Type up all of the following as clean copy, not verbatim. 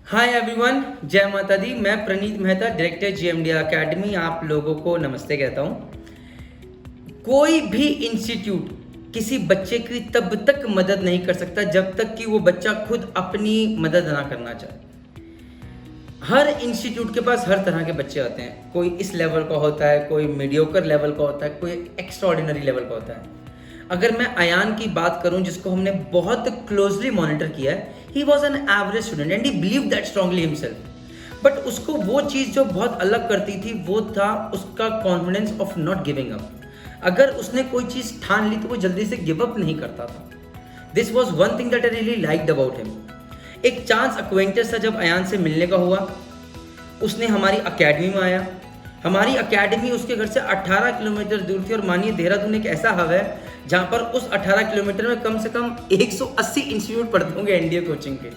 Hi everyone, जय माता दी। मैं प्रणीत मेहता, डायरेक्टर जीएमडी एकेडमी, आप लोगों को नमस्ते कहता हूँ। कोई भी इंस्टीट्यूट किसी बच्चे की तब तक मदद नहीं कर सकता जब तक कि वो बच्चा खुद अपनी मदद ना करना चाहे। हर इंस्टीट्यूट के पास हर तरह के बच्चे आते हैं। कोई इस लेवल का होता है, कोई मीडियोकर लेवल का होता है, कोई एक्स्ट्राऑर्डिनरी लेवल का होता है। अगर मैं अयान की बात करूं, जिसको हमने बहुत क्लोजली मॉनिटर किया है, he was an average student and he believe that strongly himself. But उसको वो चीज़ जो बहुत अलग करती थी वो था उसका confidence of not giving up. अगर उसने कोई चीज़ ठान ली तो वो जल्दी से गिव अप नहीं करता था। This was one thing that I really liked about him. एक चांस अक्वेंटेंस था जब अयान से मिलने का हुआ। उसने हमारी अकेडमी में आया। हमारी अकेडमी उसके घर से 18 किलोमीटर दूर थी और मानिए देहरादून एक ऐसा हब है जहाँ पर उस 18 किलोमीटर में कम से कम 180 इंस्टीट्यूट पढ़ते होंगे एनडीए कोचिंग के।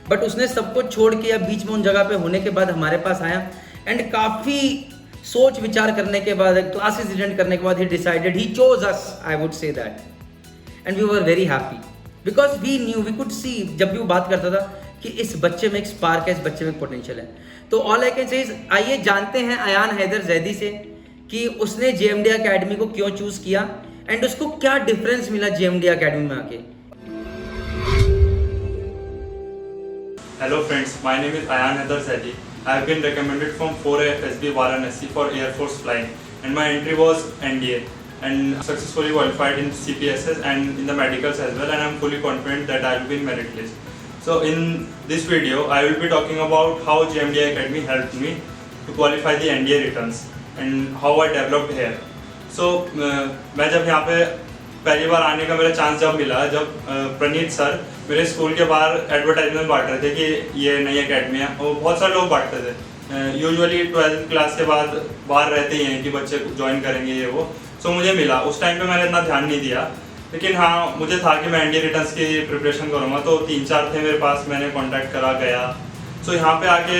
बट उसने सबको छोड़ के या बीच में उन जगह पे होने के बाद हमारे पास आया एंड काफ़ी सोच विचार करने के बाद, क्लासेस अटेंड करने के बाद ही decided, he chose us, I would say that. And we were very happy because we knew, we could see, जब भी वो बात करता था कि इस बच्चे में एक स्पार्क है, इस बच्चे में पोटेंशियल है। तो all I can say is, आइए जानते हैं अयान हैदर जैदी से कि उसने जेएमडी एकेडमी को क्यों चूज किया एंड उसको क्या डिफरेंस मिला जेएमडी एकेडमी में आके। Hello friends, my name is Ayan Haidar Zaidi. I have been recommended from 4AFSB Varanasi for Air Force flying, and my entry was NDA and successfully qualified in CPSS and in the medicals as well, and I am fully confident that I will be in merit list. So in this video, I will be talking about how GMD Academy helped me to qualify the NDA returns and how I developed here. So मैं जब यहाँ पे पहली बार आने का मेरा chance जब मिला, जब प्रणीत सर मेरे स्कूल के बाहर एडवर्टाइजमेंट बांट रहे थे कि ये नई एकेडमी है, और बहुत सारे लोग बांटते थे। यूजुअली 12th क्लास के बाद बाहर रहते ही हैं कि बच्चे ज्वाइन करेंगे ये वो। सो मुझे मिला, उस टाइम पे मैंने इतना ध्यान नहीं दिया, लेकिन हाँ मुझे था कि मैं एनडीए रिटर्न्स की प्रिपरेशन करूँगा। तो 3-4 थे मेरे पास, मैंने कॉन्टैक्ट करा, गया। सो यहाँ पे आके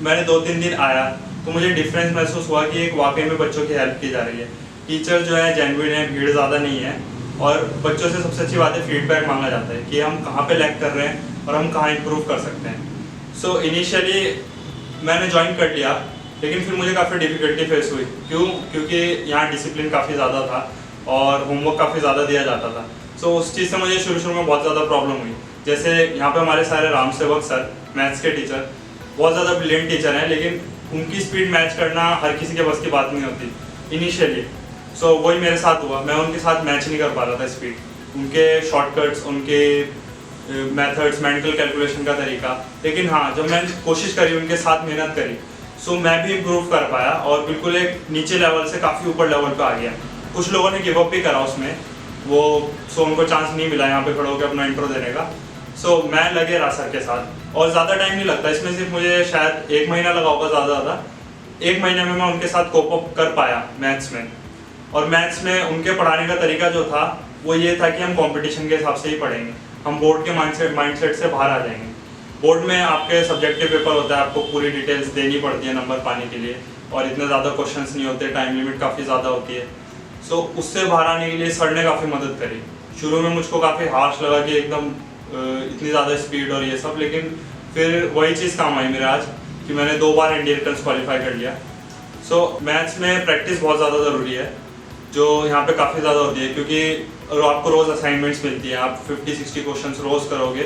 मैंने 2-3 दिन आया तो मुझे डिफरेंस महसूस हुआ कि एक वाकई में बच्चों की हेल्प की जा रही है। टीचर जो है जेन्युइन है, भीड़ ज़्यादा नहीं है, और बच्चों से सबसे अच्छी बात है फीडबैक मांगा जाता है कि हम कहाँ पे लैग कर रहे हैं और हम कहाँ इम्प्रूव कर सकते हैं। सो इनिशियली मैंने ज्वाइन कर लिया, लेकिन फिर मुझे काफ़ी डिफ़िकल्टी फेस हुई। क्योंकि यहाँ डिसिप्लिन काफ़ी ज़्यादा था और होमवर्क काफ़ी ज़्यादा दिया जाता था। सो उस चीज़ से मुझे शुरू में बहुत ज़्यादा प्रॉब्लम हुई। जैसे यहाँ पे हमारे सारे राम सेवक सर, मैथ्स के टीचर, बहुत ज़्यादा ब्रिलियंट टीचर हैं, लेकिन उनकी स्पीड मैच करना हर किसी के बस की बात नहीं होती इनिशियली। सो वही मेरे साथ हुआ, मैं उनके साथ मैच नहीं कर पा रहा था स्पीड, उनके शॉर्टकट्स, उनके मेथड्स, मेंटल कैलकुलेशन का तरीका। लेकिन हाँ, जब मैंने कोशिश करी, उनके साथ मेहनत करी, सो मैं भी इम्प्रूव कर पाया और बिल्कुल एक नीचे लेवल से काफ़ी ऊपर लेवल पे आ गया। कुछ लोगों ने गिव अप भी करा उसमें, वो सो उनको चांस नहीं मिला यहाँ पे खड़े होकर अपना इंट्रो देने का। सो मैं लगे रहा सर के साथ, और ज़्यादा टाइम नहीं लगता इसमें, सिर्फ मुझे शायद 1 महीना लगा होगा ज़्यादा। 1 महीने में मैं उनके साथ कोप अप कर पाया मैथ्स में। और मैथ्स में उनके पढ़ाने का तरीका जो था वो ये था कि हम कंपटीशन के हिसाब से ही पढ़ेंगे, हम बोर्ड के माइंडसेट से बाहर आ जाएंगे। बोर्ड में आपके सब्जेक्टिव पेपर होता है, आपको पूरी डिटेल्स देनी पड़ती है नंबर पाने के लिए, और इतने ज़्यादा क्वेश्चंस नहीं होते, टाइम लिमिट काफ़ी ज़्यादा होती है। सो उससे बाहर आने के लिए सर ने काफ़ी मदद करी। शुरू में मुझको काफ़ी हार्श लगा कि एकदम इतनी ज़्यादा स्पीड और ये सब, लेकिन फिर वही चीज़ काम आई मेरे आज कि मैंने 2 बार एनडीए रिटर्न्स क्वालिफाई कर लिया। सो मैथ्स में प्रैक्टिस बहुत ज़्यादा ज़रूरी है, जो यहाँ पे काफ़ी ज़्यादा होती है, क्योंकि आपको रोज़ असाइनमेंट्स मिलती हैं। आप 50-60 क्वेश्चंस रोज़ करोगे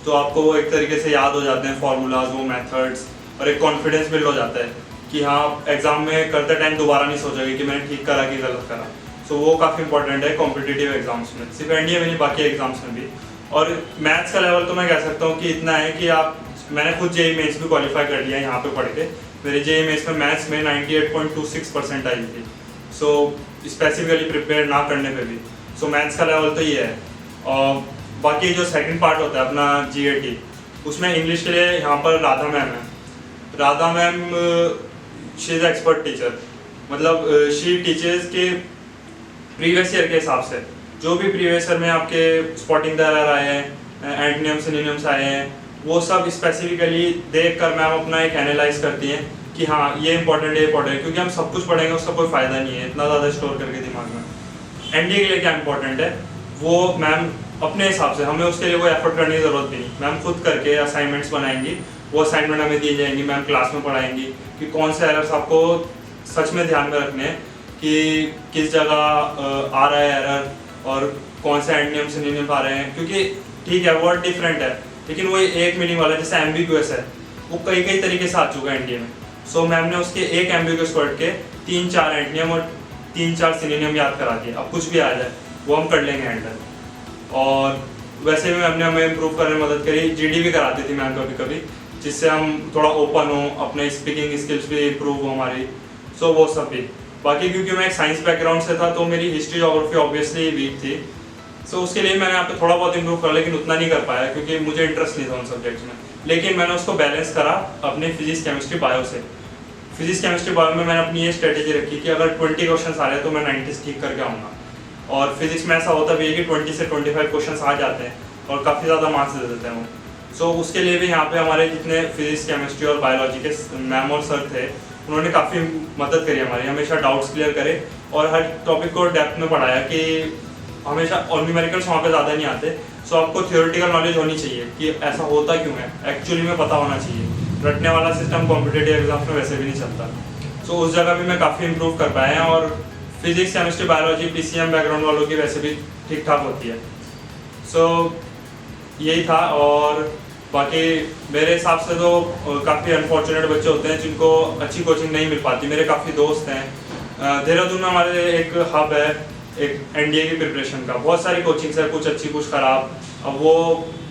तो आपको वो एक तरीके से याद हो जाते हैं, फार्मूलाज, वो मेथड्स, और एक कॉन्फिडेंस बिल्ड हो जाता है कि हाँ एग्जाम में करते टाइम दोबारा नहीं सोचोगे कि मैंने ठीक करा कि गलत करा। सो वो काफ़ी इंपॉर्टेंट है कॉम्पिटिटिव एग्जाम्स में, सिर्फ एनडीए में नहीं, बाकी एग्जाम्स में भी। और मैथ्स का लेवल तो मैं कह सकता हूँ कि इतना है कि मैंने खुद जेईई मेंस भी क्वालिफाई कर लिया यहाँ पे पढ़ के। मेरे जेईई मेंस में मैथ्स में 98.26% आई थी। सो स्पेसिफिकली प्रिपेयर ना करने पे भी। सो मैथ्स का लेवल तो ये है। और बाकी जो सेकंड पार्ट होता है अपना जीएटी, उसमें इंग्लिश के लिए यहाँ पर राधा मैम है। Radha ma'am she is expert teacher, मतलब शी टीचर्स के प्रीवियस ईयर के हिसाब से, जो भी प्रीवियस ईयर में आपके स्पॉटिंग द एरर आए हैं, एंटोनियम सिनोनिम्स आए हैं, वो सब स्पेसिफिकली देख कर मैम अपना एक एनालाइज करती हैं कि हाँ ये इंपॉर्टेंट है, इंपॉर्टेंट है, क्योंकि हम सब कुछ पढ़ेंगे उसका कोई फ़ायदा नहीं है इतना ज़्यादा स्टोर करके दिमाग में। एनडीए के लिए क्या इंपॉर्टेंट है वो मैम अपने हिसाब से, हमें उसके लिए कोई एफर्ट करने की ज़रूरत भी नहीं, मैम खुद करके असाइनमेंट्स बनाएंगी वो असाइनमेंट हमें दी जाएंगी, मैम क्लास में पढ़ाएंगी कि कौन से एरर्स आपको सच में ध्यान में रखने हैं कि किस जगह आ रहा है एरर और कौन से एंटोनिम सिनोनिम आ रहे हैं, क्योंकि ठीक है वर्ड डिफरेंट है लेकिन वो एक मीनिंग वाला, जैसे एम्बिग्यूअस है वो कई कई तरीके से आ चुका है एनडीए में। सो मैम ने उसके एक एम्बिग्यूअस वर्ड के 3-4 एंटोनिम और 3-4 सिनोनिम याद करा दिए। अब कुछ भी आ जाए वो हम कर लेंगे हैंडल। और वैसे भी मैम ने हमें इम्प्रूव करने में मदद करी, जीडी भी कराती थी मैम कभी कभी, जिससे हम थोड़ा ओपन हो, अपने स्पीकिंग स्किल्स भी इम्प्रूव हो हमारी। सो वो सब भी। बाकी क्योंकि मैं एक साइंस बैकग्राउंड से था तो मेरी हिस्ट्री ज्योग्राफी ऑब्वियसली वीक थी, सो उसके लिए मैंने यहाँ पे थोड़ा बहुत इम्प्रूव करा, लेकिन उतना नहीं कर पाया क्योंकि मुझे इंटरेस्ट नहीं था उन सब्जेक्ट्स में। लेकिन मैंने उसको बैलेंस करा अपने फिजिक्स केमिस्ट्री बायो से। फिजिक्स केमिस्ट्री बायो में मैंने अपनी ये स्ट्रेटेजी रखी कि अगर 20 क्वेश्चन आ रहे हैं तो मैं 90 ठीक करके आऊँगा। और फिजिक्स में ऐसा होता भी है कि 20 से 25 क्वेश्चन आ जाते हैं और काफ़ी ज़्यादा मार्क्स दे देते हैं वो। सो उसके लिए भी यहाँ पे हमारे जितने फिजिक्स केमिस्ट्री और बायोलॉजी के मैम और सर थे उन्होंने काफ़ी मदद करी हमारी, हमेशा डाउट्स क्लियर करे और हर टॉपिक को डेप्थ में पढ़ाया कि हमेशा और न्यूमेरिकल्स वहाँ पे ज़्यादा नहीं आते। सो आपको थियोरेटिकल नॉलेज होनी चाहिए कि ऐसा होता क्यों है, एक्चुअली में पता होना चाहिए। रटने वाला सिस्टम कॉम्पिटेटिव एग्जाम्स में वैसे भी नहीं चलता। सो उस जगह भी मैं काफ़ी इंप्रूव कर पाया है और physics chemistry biology PCM background वालों की वैसे भी ठीक ठाक होती है। सो यही था। और बाकी मेरे हिसाब से तो काफ़ी अनफॉर्चुनेट बच्चे होते हैं जिनको अच्छी कोचिंग नहीं मिल पाती। मेरे काफ़ी दोस्त हैं, देहरादून में हमारे एक हब है एक एनडीए की प्रिपरेशन का, बहुत सारी कोचिंग्स है, कुछ अच्छी कुछ ख़राब। अब वो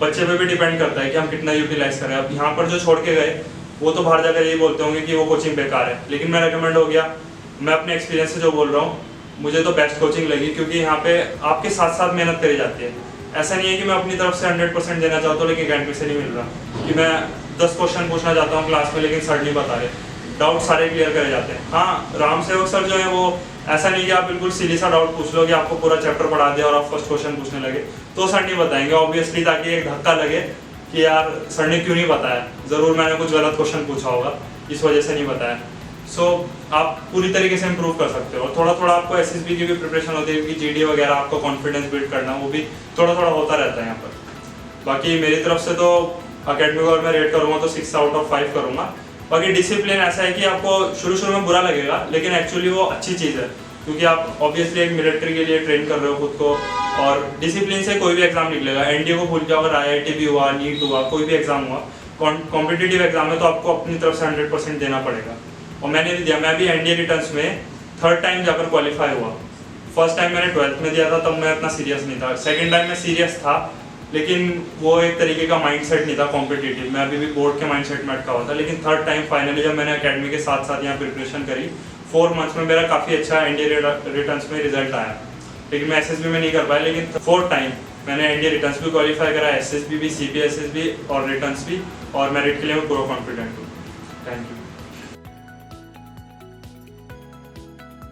बच्चे पे भी डिपेंड करता है कि हम कितना यूटिलाइज करें। अब यहाँ पर जो छोड़ के गए वो तो बाहर जाकर यही बोलते होंगे कि वो कोचिंग बेकार है, लेकिन मैं रेकमेंड हो गया, मैं अपने एक्सपीरियंस से जो बोल रहा हूँ, मुझे तो बेस्ट कोचिंग लगी क्योंकि यहाँ पे आपके साथ साथ मेहनत करी जाती है। ऐसा नहीं है कि मैं अपनी तरफ से 100% देना चाहता हूँ लेकिन गाइड से नहीं मिल रहा, कि मैं 10 क्वेश्चन पूछना चाहता हूँ क्लास में लेकिन सर नहीं बता रहे, डाउट सारे क्लियर करे जाते हैं। हाँ, राम सेवक सर जो है वो ऐसा नहीं कि आप बिल्कुल सीधी सा डाउट पूछ लो कि आपको पूरा चैप्टर पढ़ा दिया और आप फर्स्ट क्वेश्चन पूछने लगे तो सर नहीं बताएंगे ऑब्वियसली, ताकि एक धक्का लगे कि यार सर ने क्यों नहीं बताया, ज़रूर मैंने कुछ गलत क्वेश्चन पूछा होगा इस वजह से नहीं बताया। सो आप पूरी तरीके से इम्प्रूव कर सकते हो। थोड़ा थोड़ा आपको एसएसबी की भी प्रिपरेशन होती है क्योंकि जीडी वगैरह आपको कॉन्फिडेंस बिल्ड करना वो भी थोड़ा थोड़ा होता रहता है यहाँ पर। बाकी मेरी तरफ से तो अकेडमिक और मैं रेट करूँगा तो 6 आउट ऑफ 5 करूँगा। बाकी डिसिप्लिन ऐसा है कि आपको शुरू में बुरा लगेगा लेकिन एक्चुअली वो अच्छी चीज़ है क्योंकि आप ऑब्वियसली एक मिलिट्री के लिए ट्रेन कर रहे हो खुद को और डिसिप्लिन से कोई भी एग्जाम निकलेगा। एनडीए को भूल जाओ, अगर आईआईटी भी हुआ, नीट हुआ, कोई भी एग्जाम हुआ, कॉम्पिटिटिव एग्जाम है तो आपको अपनी तरफ से 100% देना पड़ेगा। और मैंने भी दिया, मैं भी एनडीए रिटर्न्स में 3rd टाइम जाकर क्वालिफाई हुआ। फर्स्ट टाइम मैंने 12th में दिया था, तब मैं इतना सीरियस नहीं था। सेकंड टाइम मैं सीरियस था लेकिन वो एक तरीके का माइंडसेट नहीं था कॉम्पिटिटिव, मैं अभी भी बोर्ड के माइंडसेट में अटका हुआ था। लेकिन 3rd टाइम फाइनली जब मैंने अकेडमी के साथ साथ यहाँ प्रिपरेशन करी 4 मंथ्स में मेरा काफ़ी अच्छा एनडीए रिटर्न्स में रिजल्ट आया। लेकिन मैं एसएसबी में नहीं कर पाया, लेकिन 4th टाइम मैंने एनडीए रिटर्न्स भी क्वालिफाई करा, एसएसबी भी, सीबीएसएस भी और रिटर्न्स भी, और मेरिट के लिए मैं पूरा कॉन्फिडेंट हूँ। Thank you.